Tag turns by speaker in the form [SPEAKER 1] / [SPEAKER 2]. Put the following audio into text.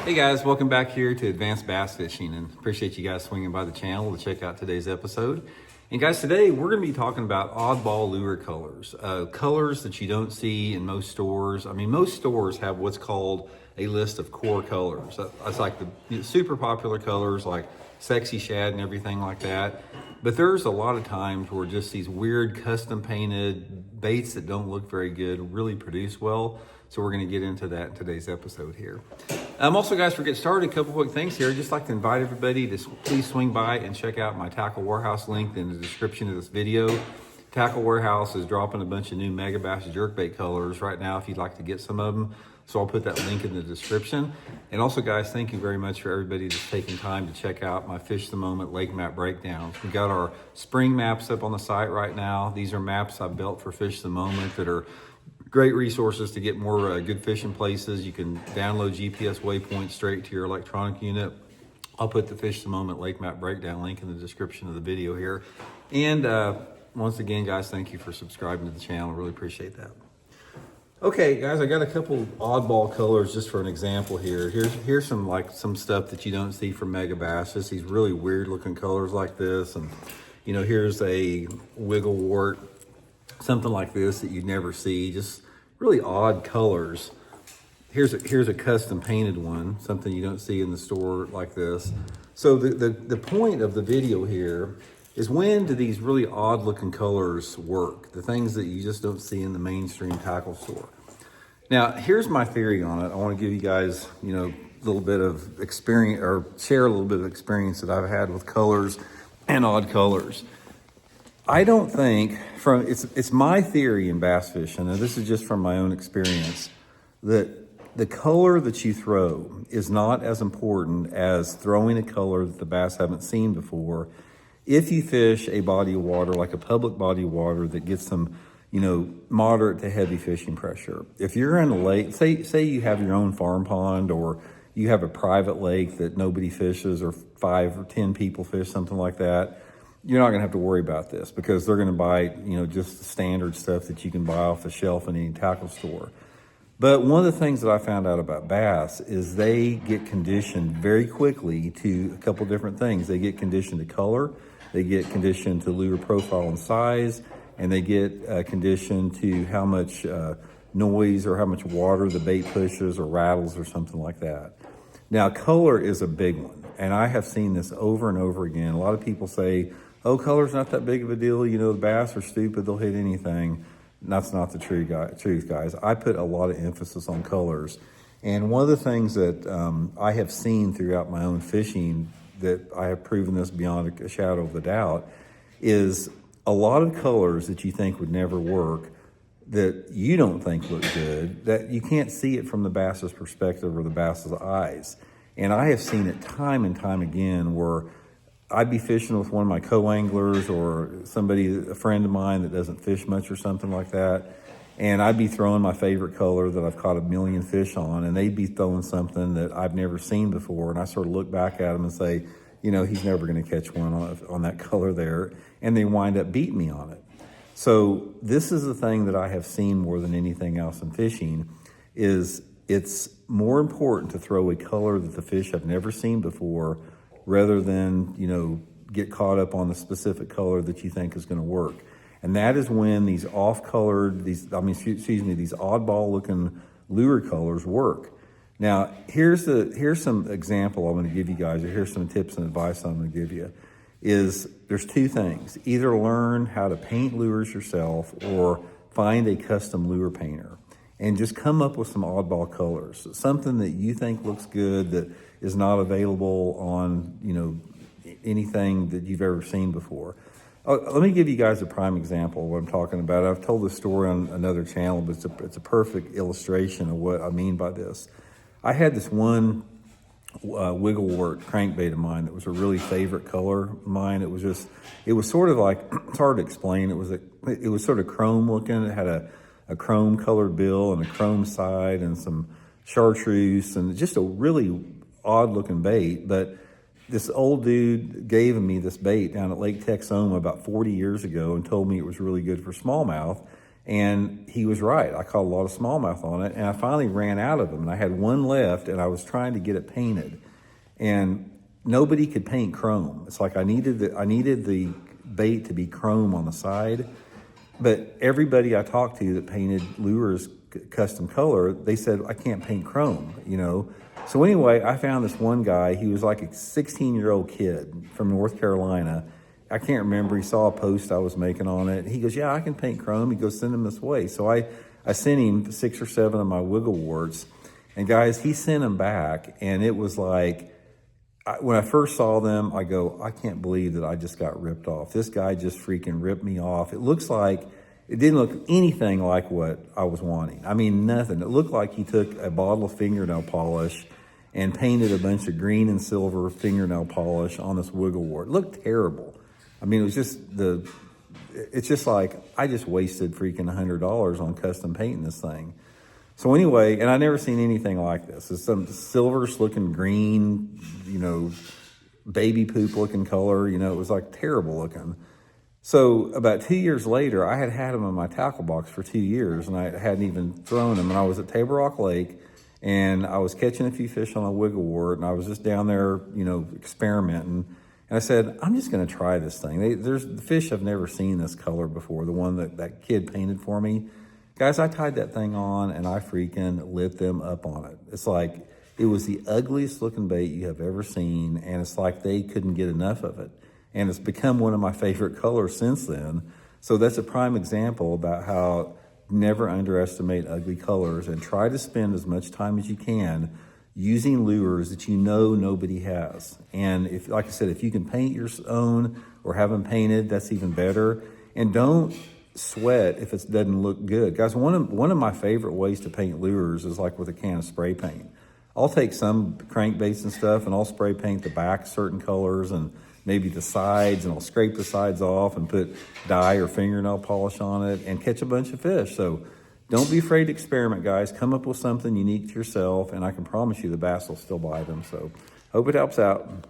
[SPEAKER 1] Hey guys, welcome back here to Advanced Bass Fishing, and appreciate you guys swinging by the channel to check out today's episode. And guys, today we're going to be talking about oddball lure colors, colors that you don't see in most stores. I mean, most stores have what's called a list of core colors. That's like the super popular colors like sexy shad and everything like that. But there's a lot of times where just these weird custom painted baits that don't look very good really produce well. So we're going to get into that in today's episode here. Also, guys, for get started, a couple quick things here. I'd just like to invite everybody to please swing by and check out my Tackle Warehouse link in the description of this video. Tackle Warehouse is dropping a bunch of new Megabass jerkbait colors right now if you'd like to get some of them. So I'll put that link in the description. And also, guys, thank you very much for everybody that's taking time to check out my Fish the Moment lake map breakdowns. We got our spring maps up on the site right now. These are maps I've built for Fish the Moment that are great resources to get more good fishing places. You can download GPS waypoints straight to your electronic unit. I'll put the Fish the Moment lake map breakdown link in the description of the video here. And once again, guys, thank you for subscribing to the channel. Really appreciate that. Okay, guys, I got a couple oddball colors just for an example here. Here's some stuff that you don't see from Megabass. Just these really weird looking colors like this. And you know, here's a wiggle wart, something like this that you'd never see. Just really odd colors. Here's a custom painted one, something you don't see in the store like this. So the point of the video here is, when do these really odd looking colors work? The things that you just don't see in the mainstream tackle store. Now, here's my theory on it. I want to give you guys, a little bit of experience, or share a little bit of experience that I've had with colors and odd colors. I don't think, it's my theory in bass fishing, and this is just from my own experience, that the color that you throw is not as important as throwing a color that the bass haven't seen before. If you fish a body of water, like a public body of water that gets some, moderate to heavy fishing pressure. If you're in a lake, say you have your own farm pond, or you have a private lake that nobody fishes, or 5 or 10 people fish, something like that, you're not gonna have to worry about this, because they're gonna buy, just the standard stuff that you can buy off the shelf in any tackle store. But one of the things that I found out about bass is they get conditioned very quickly to a couple different things. They get conditioned to color, they get conditioned to lure profile and size, and they get conditioned to how much noise or how much water the bait pushes or rattles or something like that. Now, color is a big one, and I have seen this over and over again. A lot of people say, oh, color's not that big of a deal. The bass are stupid, they'll hit anything. And that's not the truth, guys. I put a lot of emphasis on colors. And one of the things that I have seen throughout my own fishing, that I have proven this beyond a shadow of a doubt, is a lot of colors that you think would never work, that you don't think look good, that you can't see it from the bass's perspective or the bass's eyes. And I have seen it time and time again where I'd be fishing with one of my co-anglers, or a friend of mine that doesn't fish much or something like that, and I'd be throwing my favorite color that I've caught a million fish on, and they'd be throwing something that I've never seen before, and I sort of look back at them and say, he's never going to catch one on that color there, and they wind up beating me on it. So this is the thing that I have seen more than anything else in fishing, is it's more important to throw a color that the fish have never seen before, rather than, get caught up on the specific color that you think is going to work. And that is when these these oddball looking lure colors work. Now, here's some example I'm going to give you guys, or here's some tips and advice I'm going to give you. There's two things: either learn how to paint lures yourself, or find a custom lure painter and just come up with some oddball colors, something that you think looks good that is not available on anything that you've ever seen before. Let me give you guys a prime example of what I'm talking about. I've told this story on another channel, but it's a perfect illustration of what I mean by this. I had this one wiggle wart crankbait of mine that was a really favorite color of mine. It was sort of like, it's hard to explain. It was sort of chrome looking. It had a chrome colored bill and a chrome side and some chartreuse, and just a really odd looking bait. But this old dude gave me this bait down at Lake Texoma about 40 years ago and told me it was really good for smallmouth. And he was right. I caught a lot of smallmouth on it, and I finally ran out of them. And I had one left, and I was trying to get it painted. And nobody could paint chrome. It's like I needed the bait to be chrome on the side. But everybody I talked to that painted lures custom color, they said, I can't paint chrome, you know. So anyway, I found this one guy. He was like a 16-year-old kid from North Carolina. I can't remember. He saw a post I was making on it. He goes, yeah, I can paint chrome. He goes, send him this way. So I sent him 6 or 7 of my wiggle warts. And guys, he sent them back. And it was like, when I first saw them, I go, I can't believe that I just got ripped off. This guy just freaking ripped me off. It looks like, it didn't look anything like what I was wanting. I mean, nothing. It looked like he took a bottle of fingernail polish and painted a bunch of green and silver fingernail polish on this wiggle wart. It looked terrible. I mean, it's just like, I just wasted freaking $100 on custom painting this thing. So anyway, and I never seen anything like this. It's some silverish looking green, you know, baby poop looking color. You know, it was like terrible looking. So about 2 years later, I had them in my tackle box for 2 years, and I hadn't even thrown them. And I was at Table Rock Lake, and I was catching a few fish on a wiggle wart, and I was just down there, you know, experimenting. And I said, I'm just going to try this thing. There's the fish I've never seen this color before, the one that kid painted for me. Guys, I tied that thing on, and I freaking lit them up on it. It's like, it was the ugliest looking bait you have ever seen, and it's like they couldn't get enough of it. And it's become one of my favorite colors since then. So that's a prime example about how never underestimate ugly colors, and try to spend as much time as you can using lures that you know nobody has. And if, like I said, if you can paint your own or have them painted, that's even better. And don't sweat if it doesn't look good. Guys, one of my favorite ways to paint lures is like with a can of spray paint. I'll take some crankbaits and stuff, and I'll spray paint the back certain colors and maybe the sides, and I'll scrape the sides off and put dye or fingernail polish on it and catch a bunch of fish. So don't be afraid to experiment, guys. Come up with something unique to yourself, and I can promise you the bass will still buy them. So hope it helps out.